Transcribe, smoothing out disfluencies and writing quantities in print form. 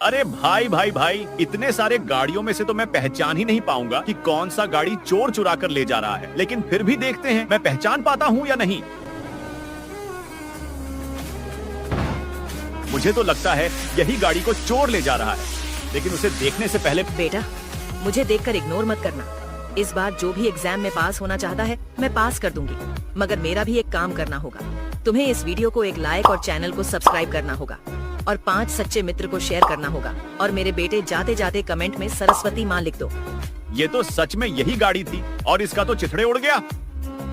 अरे भाई भाई भाई, इतने सारे गाड़ियों में से तो मैं पहचान ही नहीं पाऊंगा कि कौन सा गाड़ी चोर चुरा कर ले जा रहा है। लेकिन फिर भी देखते हैं मैं पहचान पाता हूँ या नहीं। मुझे तो लगता है यही गाड़ी को चोर ले जा रहा है, लेकिन उसे देखने से पहले। बेटा, मुझे देखकर इग्नोर मत करना। इस बार जो भी एग्जाम में पास होना चाहता है मैं पास कर दूंगी, मगर मेरा भी एक काम करना होगा। तुम्हें इस वीडियो को एक लाइक और चैनल को सब्सक्राइब करना होगा और 5 सच्चे मित्र को शेयर करना होगा। और मेरे बेटे, जाते जाते कमेंट में सरस्वती माँ लिख दो। ये तो सच में यही गाड़ी थी और इसका तो चिथड़े उड़ गया।